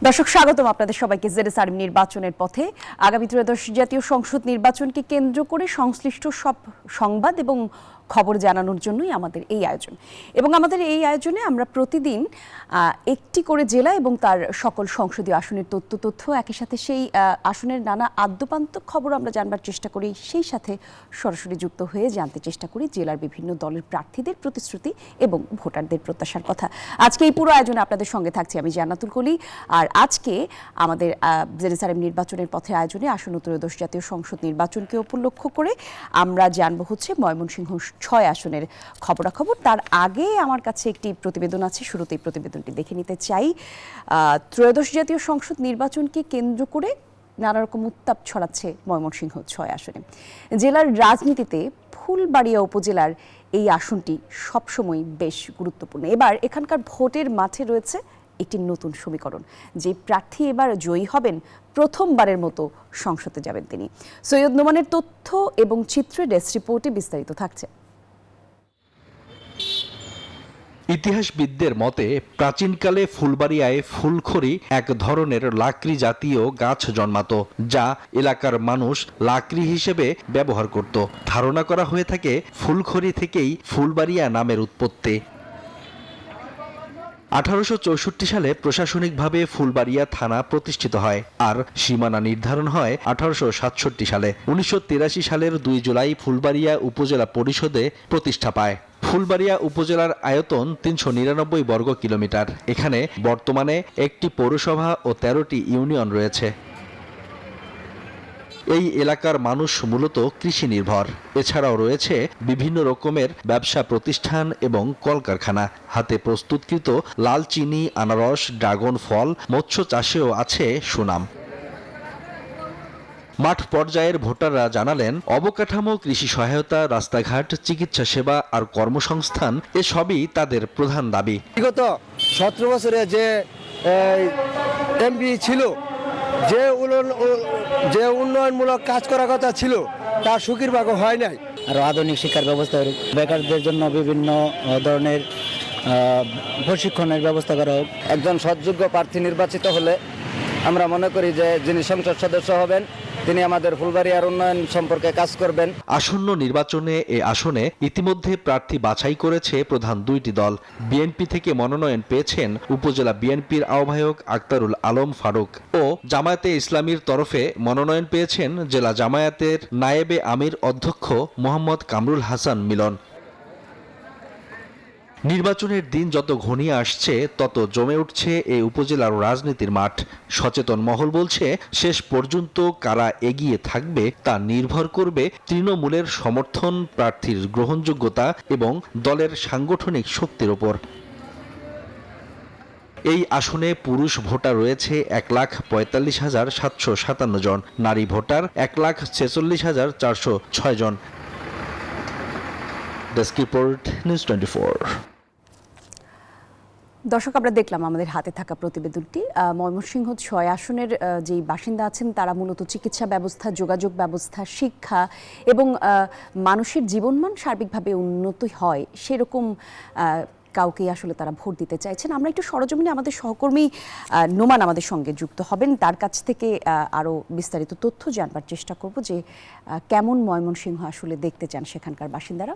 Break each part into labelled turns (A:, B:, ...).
A: দর্শক স্বাগতম আপনাদের সবাইকে জেডএসআরএম নির্বাচনের পথে। আগামী ত্রয়োদশ জাতীয় সংসদ নির্বাচনকে কেন্দ্র করে সংশ্লিষ্ট সব সংবাদ এবং খবর জানানোর জন্যই আমাদের এই আয়োজন। এবং আমাদের এই আয়োজনে আমরা প্রতিদিন একটি করে জেলা এবং তার সকল সংসদীয় আসনের তথ্য একই সাথে সেই আসনের নানা আদ্যপান্ত খবর আমরা জানবার চেষ্টা করি, সেই সাথে সরাসরি যুক্ত হয়ে জানতে চেষ্টা করি জেলার বিভিন্ন দলের প্রার্থীদের প্রতিশ্রুতি এবং ভোটারদের প্রত্যাশার কথা। আজকে এই পুরো আয়োজনে আপনাদের সঙ্গে থাকছি আমি জান্নাতুল কলি। আর আজকে আমাদের জেডএসআরএম নির্বাচনের পথে আয়োজনে আসন্ন ত্রয়োদশ জাতীয় সংসদ নির্বাচনকে উপলক্ষ করে আমরা জানবো হচ্ছে ময়মনসিংহ ৬ আসনের খবরাখবর। তার আগে আমার কাছে একটি প্রতিবেদন আছে, শুরুতেই প্রতিবেদনটি দেখে নিতে চাই। ত্রয়োদশ জাতীয় সংসদ নির্বাচনকে কেন্দ্র করে নানা রকম উত্তাপ ছড়াচ্ছে ময়মনসিংহ ৬ আসনে। জেলার রাজনীতিতে ফুলবাড়িয়া উপজেলার এই আসনটি সবসময় বেশ গুরুত্বপূর্ণ। এবার এখানকার ভোটের মাঠে রয়েছে একটি নতুন সমীকরণ। যে প্রার্থী এবার জয়ী হবেন, প্রথমবারের মতো সংসদে যাবেন তিনি। সৈয়দ নোমানের তথ্য এবং চিত্রে ডেস্ক রিপোর্টে বিস্তারিত থাকছে।
B: ইতিহাসবিদদের মতে প্রাচীনকালে ফুলবাড়িয়ায় ফুলখড়ি এক ধরনের লাকড়ি জাতীয় গাছ জন্মাতো, যা এলাকার মানুষ লাকড়ি হিসেবে ব্যবহার করত। ধারণা করা হয়ে থাকে ফুলখড়ি থেকেই ফুলবাড়িয়া নামের উৎপত্তি। 1864 সালে প্রশাসনিকভাবে ফুলবাড়িয়া থানা প্রতিষ্ঠিত হয় আর সীমানা নির্ধারণ হয় 1867 সালে। 1983 সালের 2 জুলাই ফুলবাড়িয়া উপজেলা পরিষদে প্রতিষ্ঠা পায়। ফুলবাড়িয়া উপজেলার আয়তন 399 বর্গ কিলোমিটার। এখানে বর্তমানে একটি পৌরসভা ও 13টি ইউনিয়ন রয়েছে। এই এলাকার মানুষ মূলত কৃষি নির্ভর। এছাড়াও রয়েছে বিভিন্ন রকমের ব্যবসা প্রতিষ্ঠান এবং কলকারখানা। হাতে প্রস্তুতকৃত লাল চিনি, আনারস, ড্রাগন ফল, মৎস্য চাষেও আছে সুনাম। মাঠ পর্যায়ের ভোটাররা জানালেন অবকাঠামো, কৃষি সহায়তা, রাস্তাঘাট, চিকিৎসা সেবা আর কর্মসংস্থান এসবই তাদের প্রধান দাবি।
C: বিগত 17 বছরে যে এমপি ছিল, যে উন্নয়নমূলক কাজ করার কথা ছিল তার সুখীর ভাগ হয় নাই।
D: আরও আধুনিক শিক্ষার ব্যবস্থা, বেকারদের জন্য বিভিন্ন ধরনের প্রশিক্ষণের ব্যবস্থা করা হোক।
C: একজন সৎযোগ্য প্রার্থী নির্বাচিত হলে আমরা মনে করি যে যিনি সংসদ সদস্য হবেন তিনি আমাদের ফুলবাড়িয়ার উন্নয়ন সম্পর্কে কাজ করবেন।
B: আসন্ন নির্বাচনে এ আসনে ইতিমধ্যে প্রার্থী বাছাই করেছে প্রধান দুইটি দল। বিএনপি থেকে মনোনয়ন পেয়েছেন উপজেলা বিএনপির আহ্বায়ক আক্তারুল আলম ফারুক ও জামায়াতে ইসলামীর তরফে মনোনয়ন পেয়েছেন জেলা জামায়াতের নায়েবে আমির অধ্যক্ষ মোহাম্মদ কামরুল হাসান মিলন। নির্বাচনের দিন যত ঘনিয়ে আসছে তত জমে উঠছে এই উপজেলার রাজনীতির মাঠ। সচেতন মহল বলছে শেষ পর্যন্ত কারা এগিয়ে থাকবে তা নির্ভর করবে তৃণমূলের সমর্থন, প্রার্থীর গ্রহণযোগ্যতা এবং দলের সাংগঠনিক শক্তির ওপর। এই আসনে পুরুষ ভোটার রয়েছে 1,45,757 জন, নারী ভোটার 1,46,406 জন। Desk report, news 24।
A: দর্শক, আমরা দেখলাম আমাদের হাতে থাকা প্রতিবেদনটি। ময়মনসিংহ ৬ আসনের যেই বাসিন্দা আছেন তারা মূলত চিকিৎসা ব্যবস্থা, যোগাযোগ ব্যবস্থা, শিক্ষা এবং মানুষের জীবনমান সার্বিকভাবে উন্নত হয় সেরকম কাউকে আসলে তারা ভোট দিতে চাইছেন। আমরা একটু সরজমিনে আমাদের সহকর্মী নোমান আমাদের সঙ্গে যুক্ত হবেন, তার কাছ থেকে আরও বিস্তারিত তথ্য জানবার চেষ্টা করব যে কেমন ময়মনসিংহ আসলে দেখতে চান সেখানকার বাসিন্দারা।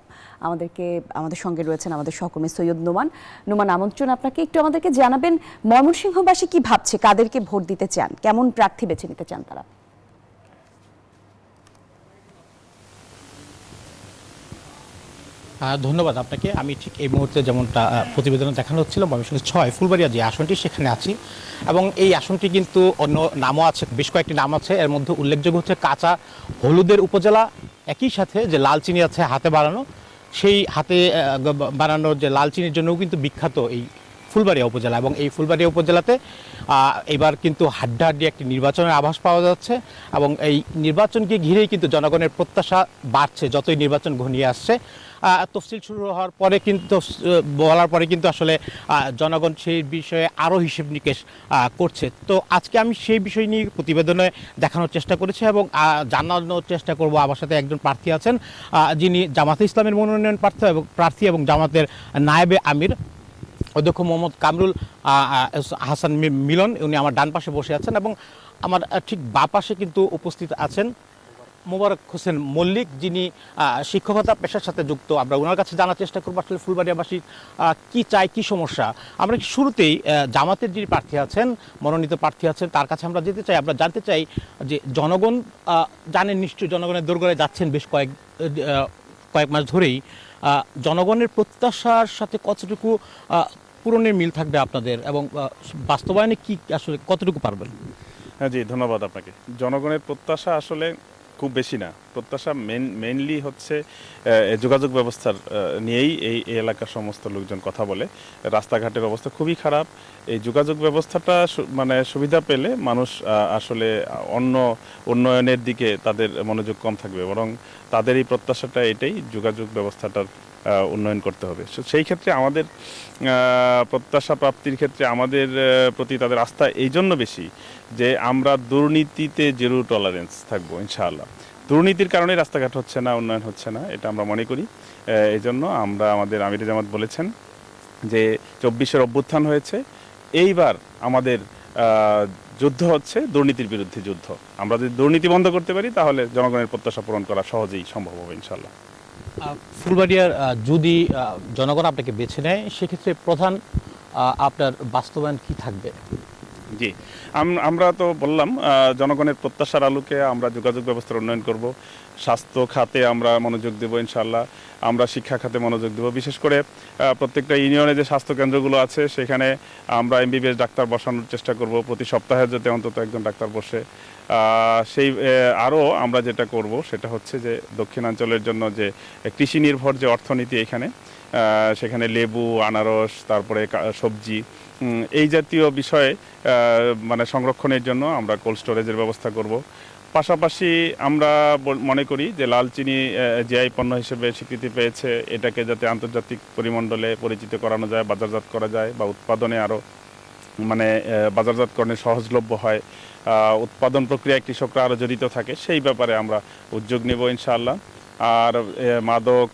A: আমাদের সঙ্গে রয়েছেন আমাদের সহকর্মী সৈয়দ নোমান। নোমান, আমন্ত্রণ আপনাকে। একটু আমাদেরকে জানাবেন ময়মনসিংহবাসী কি ভাবছে, কাদেরকে ভোট দিতে চান, কেমন প্রার্থী বেছে নিতে চান তারা?
E: ধন্যবাদ আপনাকে। আমি ঠিক এই মুহূর্তে যেমনটা প্রতিবেদনে দেখানো হচ্ছিল ময়মনসিংহ ৬ ফুলবাড়িয়া যে আসনটি সেখানে আছি, এবং এই আসনটি কিন্তু অন্য নামও আছে, বেশ কয়েকটি নাম আছে। এর মধ্যে উল্লেখযোগ্য হচ্ছে কাঁচা হলুদের উপজেলা, একই সাথে যে লাল চিনি আছে হাতে বানানো, সেই হাতে বানানোর যে লাল চিনির জন্যও কিন্তু বিখ্যাত এই ফুলবাড়িয়া উপজেলা। এবং এই ফুলবাড়িয়া উপজেলাতে এবার কিন্তু হাড্ডাহাড্ডি একটি নির্বাচনের আভাস পাওয়া যাচ্ছে, এবং এই নির্বাচনকে ঘিরেই কিন্তু জনগণের প্রত্যাশা বাড়ছে যতই নির্বাচন ঘনিয়ে আসছে। তফসিল শুরু হওয়ার পরে কিন্তু বলার পরে কিন্তু আসলে জনগণ সেই বিষয়ে আরও হিসেব নিকেশ করছে। তো আজকে আমি সেই বিষয় নিয়ে প্রতিবেদনে দেখানোর চেষ্টা করেছি এবং জানানোর চেষ্টা করব। আমার সাথে একজন প্রার্থী আছেন যিনি জামাতে ইসলামের মনোনয়ন প্রার্থী এবং জামাতের নায়েবে আমির অধ্যক্ষ মোহাম্মদ কামরুল হাসান মিলন, উনি আমার ডান পাশে বসে আছেন এবং আমার ঠিক বাঁ পাশে কিন্তু উপস্থিত আছেন মোবারক হোসেন মল্লিক, যিনি শিক্ষকতা পেশার সাথে যুক্ত। আমরা ওনার কাছে জানার চেষ্টা করবো আসলে ফুলবাড়িয়াবাসী কি চায়, কি সমস্যা। আমরা শুরুতেই জামাতের যিনি প্রার্থী আছেন, মনোনীত প্রার্থী আছেন, তার কাছে আমরা যেতে চাই। আমরা জানতে চাই যে জনগণ জানেন নিশ্চয়ই, জনগণের দোরগোড়ায় যাচ্ছেন বেশ কয়েক মাস ধরেই। জনগণের প্রত্যাশার সাথে কতটুকু পূরণের মিল থাকবে আপনাদের, এবং বাস্তবায়নে কি আসলে কতটুকু পারবেন?
F: হ্যাঁ জি, ধন্যবাদ আপনাকে। জনগণের প্রত্যাশা আসলে খুব বেশি না। প্রত্যাশা মেইনলি হচ্ছে যোগাযোগ ব্যবস্থার নিয়েই এই এলাকার সমস্ত লোকজন কথা বলে। রাস্তাঘাটের অবস্থা খুবই খারাপ। এই যোগাযোগ ব্যবস্থাটা মানে সুবিধা পেলে মানুষ আসলে অন্য উন্নয়নের দিকে তাদের মনোযোগ কম থাকবে, বরং তাদের এই প্রত্যাশাটা এটাই, যোগাযোগ ব্যবস্থাটার উন্নয়ন করতে হবে। সেই ক্ষেত্রে আমাদের প্রত্যাশা প্রাপ্তির ক্ষেত্রে আমাদের প্রতি তাদের আস্থা এই জন্য বেশি যে আমরা দুর্নীতিতে জিরো টলারেন্স থাকবো ইনশাআল্লাহ। দুর্নীতির কারণে রাস্তাঘাট হচ্ছে না, উন্নয়ন হচ্ছে না, এটা আমরা মনে করি। এই জন্য আমরা আমাদের আমিরে জামাত বলেছেন যে 24-এর অভ্যুত্থান হয়েছে, এইবার আমাদের যুদ্ধ হচ্ছে দুর্নীতির বিরুদ্ধে যুদ্ধ। আমরা যদি দুর্নীতি বন্ধ করতে পারি তাহলে জনগণের প্রত্যাশা পূরণ করা সহজেই সম্ভব হবে ইনশাআল্লাহ।
E: ফুলবাড়িয়ার যদি জনগণ আপনাকে বেছে নেয়, সেক্ষেত্রে প্রধান আপনার বাস্তবায়ন কি থাকবে?
F: জি, আমরা তো বললাম জনগণের প্রত্যাশার আলোকে আমরা যোগাযোগ ব্যবস্থার উন্নয়ন করব, স্বাস্থ্য খাতে আমরা মনোযোগ দেব ইনশাআল্লাহ, আমরা শিক্ষা খাতে মনোযোগ দেব। বিশেষ করে প্রত্যেকটা ইউনিয়নে যে স্বাস্থ্য কেন্দ্রগুলো আছে সেখানে আমরা MBBS ডাক্তার বসানোর চেষ্টা করব, প্রতি সপ্তাহে যাতে অন্তত একজন ডাক্তার বসে। সেই আরও আমরা যেটা করব সেটা হচ্ছে যে দক্ষিণাঞ্চলের জন্য যে কৃষি নির্ভর যে অর্থনীতি এখানে, সেখানে লেবু, আনারস, তারপরে সবজি, এই জাতীয় বিষয়ে মানে সংরক্ষণের জন্য আমরা কোল্ড স্টোরেজের ব্যবস্থা করব। পাশাপাশি আমরা মনে করি যে লাল চিনি জিআই পণ্য হিসেবে স্বীকৃতি পেয়েছে, এটাকে যাতে আন্তর্জাতিক পরিমণ্ডলে পরিচিত করানো যায়, বাজারজাত করা যায়, বা উৎপাদনে আরও মানে বাজারজাতকরণে সহজলভ্য হয়, উৎপাদন প্রক্রিয়ায় কৃষকরা আরও জড়িত থাকে, সেই ব্যাপারে আমরা উদ্যোগ নেব ইনশাআল্লাহ। আর মাদক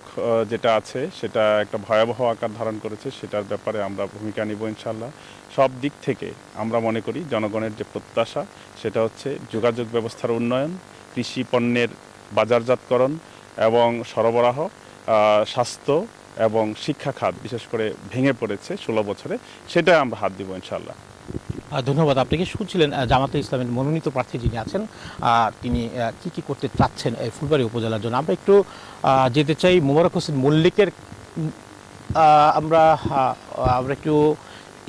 F: যেটা আছে সেটা একটা ভয়াবহ আকার ধারণ করেছে, সেটার ব্যাপারে আমরা ভূমিকা নিব ইনশাআল্লাহ। সব দিক থেকে আমরা মনে করি জনগণের যে প্রত্যাশা সেটা হচ্ছে যোগাযোগ ব্যবস্থার উন্নয়ন, কৃষি পণ্যের বাজারজাতকরণ এবং সরবরাহ, স্বাস্থ্য এবং শিক্ষা খাত বিশেষ করে ভেঙে পড়েছে 16 বছরে, সেটা আমরা হাত দিব ইনশাআল্লাহ।
E: ধন্যবাদ আপনাকে। শুনছিলেন জামাতে ইসলামের মনোনীত প্রার্থী যিনি আছেন, তিনি কি করতে চাচ্ছেন এই ফুলবাড়ী উপজেলার জন্য। আমরা একটু যেতে চাই মোবারক হোসেন মল্লিকের। আমরা একটু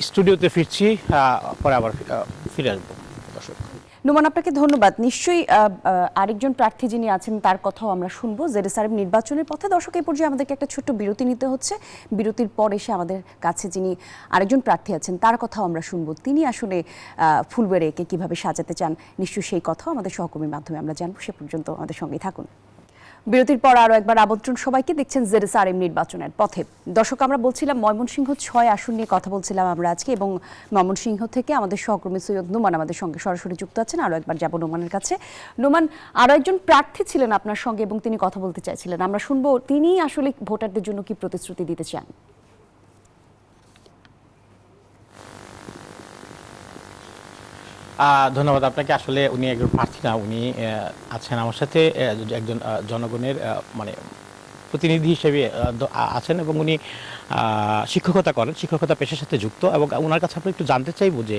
E: স্টুডিওতে ফিরছি, পরে আবার ফিরে আসবো। দর্শক
A: নোমান, আপনাকে ধন্যবাদ। নিশ্চয়ই আরেকজন প্রার্থী যিনি আছেন তার কথাও আমরা শুনবো জেরুসালেম নির্বাচনের পথে। দর্শক, এই পর্যায়ে আমাদেরকে একটা ছোট্ট বিরতি নিতে হচ্ছে। বিরতির পর এসে আমাদের কাছে যিনি আরেকজন প্রার্থী আছেন তার কথাও আমরা শুনবো। তিনি আসলে ফুলবাড়িয়াকে কিভাবে সাজাতে চান, নিশ্চয়ই সেই কথাও আমাদের সহকর্মীর মাধ্যমে আমরা জানবো। সে পর্যন্ত আমাদের সঙ্গেই থাকুন। বিরতির পর আরও একবার আমন্ত্রণ সবাইকে, দেখছেন জেরুসালেম নির্বাচনের পথে। দর্শক, আমরা বলছিলাম ময়মনসিংহ 6 আসন নিয়ে কথা বলছিলাম আমরা আজকে, এবং ময়মনসিংহ থেকে আমাদের সহকর্মী সৈয়দ নোমান আমাদের সঙ্গে সরাসরি যুক্ত আছেন। আরও একবার যাব নোমানের কাছে। নোমান, আরও একজন প্রার্থী ছিলেন আপনার সঙ্গে এবং তিনি কথা বলতে চাইছিলেন, আমরা শুনবো তিনি আসলে ভোটারদের জন্য কি প্রতিশ্রুতি দিতে চান।
E: ধন্যবাদ আপনাকে। আসলে উনি একজন প্রার্থী না, উনি আছেন আমার সাথে একজন জনগণের মানে প্রতিনিধি হিসেবে আছেন, এবং উনি শিক্ষকতা করেন, শিক্ষকতা পেশার সাথে যুক্ত। এবং ওনার কাছে আমরা একটু জানতে চাইব যে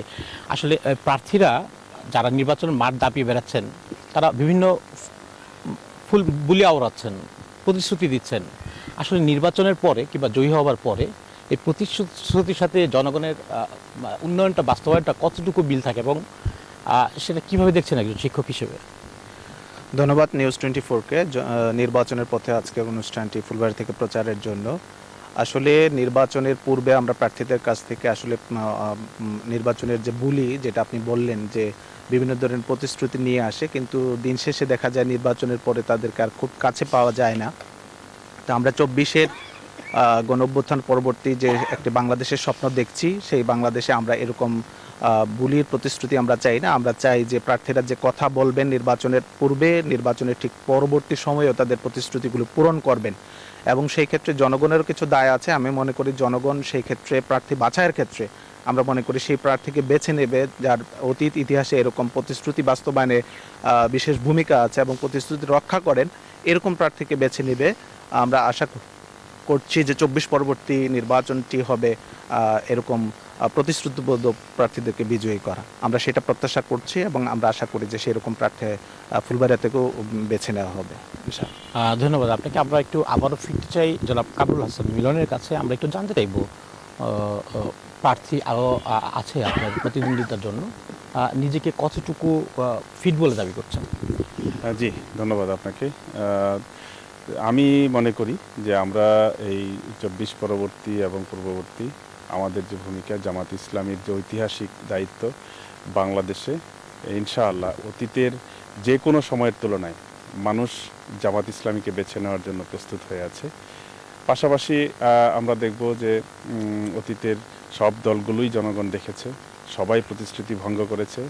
E: আসলে প্রার্থীরা যারা নির্বাচনের মাঠ দাপিয়ে বেড়াচ্ছেন, তারা বিভিন্ন ফুল বুলি আওড়াচ্ছেন, প্রতিশ্রুতি দিচ্ছেন। আসলে নির্বাচনের পরে কিংবা জয়ী হওয়ার পরে এই প্রতিশ্রুতির সাথে জনগণের উন্নয়নটা, বাস্তবায়নটা কতটুকু মিল থাকে, এবং সেটা কিভাবে দেখছেন একজন শিক্ষক হিসেবে?
G: ধন্যবাদ নিউজ 24-কে নির্বাচনের পথে আজকের অনুষ্ঠানটি ফুলবাড়ি থেকে প্রচারের জন্য। আসলে নির্বাচনের পূর্বে আমরা প্রার্থীদের কাছ থেকে আসলে নির্বাচনের যে বুলি, যেটা আপনি বললেন যে বিভিন্ন ধরনের প্রতিশ্রুতি নিয়ে আসে, কিন্তু দিন শেষে দেখা যায় নির্বাচনের পরে তাদেরকে আর খুব কাছে পাওয়া যায় না। তো আমরা 24-এর গণঅভ্যুত্থান পরবর্তী যে একটি বাংলাদেশের স্বপ্ন দেখছি, সেই বাংলাদেশে আমরা এরকম বুলির প্রতিশ্রুতি আমরা চাই না। আমরা চাই যে প্রার্থীরা যে কথা বলবেন নির্বাচনের পূর্বে, নির্বাচনের ঠিক পরবর্তী সময়েও তাদের প্রতিশ্রুতিগুলো পূরণ করবেন, এবং সেই ক্ষেত্রে জনগণেরও কিছু দায় আছে। আমি মনে করি জনগণ সেই ক্ষেত্রে প্রার্থী বাছাইয়ের ক্ষেত্রে আমরা মনে করি সেই প্রার্থীকে বেছে নেবে যার অতীত ইতিহাসে এরকম প্রতিশ্রুতি বাস্তবায়নে বিশেষ ভূমিকা আছে এবং প্রতিশ্রুতি রক্ষা করেন, এরকম প্রার্থীকে বেছে নেবে। আমরা আশা করছি যে 24 পরবর্তী নির্বাচনটি হবে এরকম প্রতিশ্রুতিবদ্ধ প্রার্থীদেরকে বিজয়ী করা। আমরা সেটা প্রত্যাশা করছি এবং আমরা আশা করি যে সেরকম প্রার্থী ফুলবাড়িয়া থেকেও বেছে নেওয়া হবে।
E: ধন্যবাদ আপনাকে। আমরা একটু আবারও ফিরতে চাই জনাব কামরুল হাসান মিলনের কাছে। আমরা একটু জানতে চাইব প্রার্থী আরও আছে আপনার প্রতিদ্বন্দ্বিতার জন্য, নিজেকে কতটুকু ফিট বলে দাবি করছেন?
F: জি, ধন্যবাদ আপনাকে। আমি মনে করি যে আমরা এই 24 পরবর্তী এবং পূর্ববর্তী আমাদের যে ভূমিকা, জামাত ইসলামীর যে ঐতিহাসিক দায়িত্ব বাংলাদেশে, ইনশাআল্লাহ অতীতের যে কোনো সময়ের তুলনায় মানুষ জামাত ইসলামীকে বেছে নেওয়ার জন্য প্রস্তুত হয়ে আছে। পাশাপাশি আমরা দেখব যে অতীতের সব দলগুলোই জনগণ দেখেছে, সবাই প্রতিশ্রুতি ভঙ্গ করেছে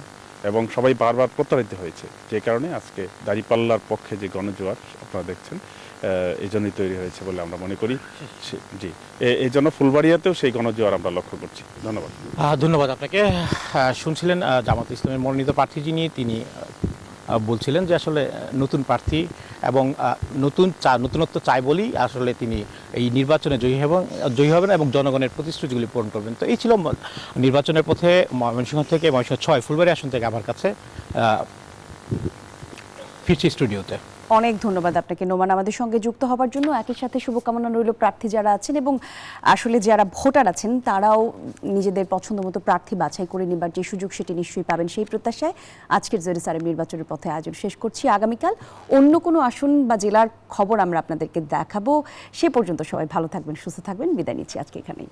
F: এবং সবাই বারবার প্রতারিত হয়েছে, যে কারণে আজকে দাঁড়িপাল্লার পক্ষে যে গণজোয়ার আপনারা দেখছেন এই জন্যই তৈরি হয়েছে বলে আমরা মনে করি। জি, এই জন্য ফুলবাড়িয়াতেও সেই গণজোয়ার আমরা লক্ষ্য করছি। ধন্যবাদ।
E: ধন্যবাদ আপনাকে। শুনছিলেন জামাত ইসলামের মনোনীত প্রার্থী যিনি, তিনি বলছিলেন যে আসলে নতুন প্রার্থী এবং নতুনত্ব চাই বলেই আসলে তিনি এই নির্বাচনে জয়ী হবেন এবং জনগণের প্রতিশ্রুতিগুলি পূরণ করবেন। তো এই ছিল নির্বাচনের পথে ময়মনসিংহ থেকে, ময়মনসিংহ 6 ফুলবাড়ি আসন থেকে আমার কাছে ফিরছি স্টুডিওতে।
A: অনেক ধন্যবাদ আপনাকে নোমান আমাদের সঙ্গে যুক্ত হবার জন্য। একই সাথে শুভকামনা রইল প্রার্থী যারা আছেন এবং আসলে যারা ভোটার আছেন তারাও নিজেদের পছন্দ মতো প্রার্থী বাছাই করে নেবার যে সুযোগ সেটি নিশ্চয়ই পাবেন, সেই প্রত্যাশায় আজকের জেরুসালেম নির্বাচনের পথে আয়োজন শেষ করছি। আগামীকাল অন্য কোনো আসন বা জেলার খবর আমরা আপনাদেরকে দেখাবো। সে পর্যন্ত সবাই ভালো থাকবেন, সুস্থ থাকবেন। বিদায় নিচ্ছি আজকে এখানেই।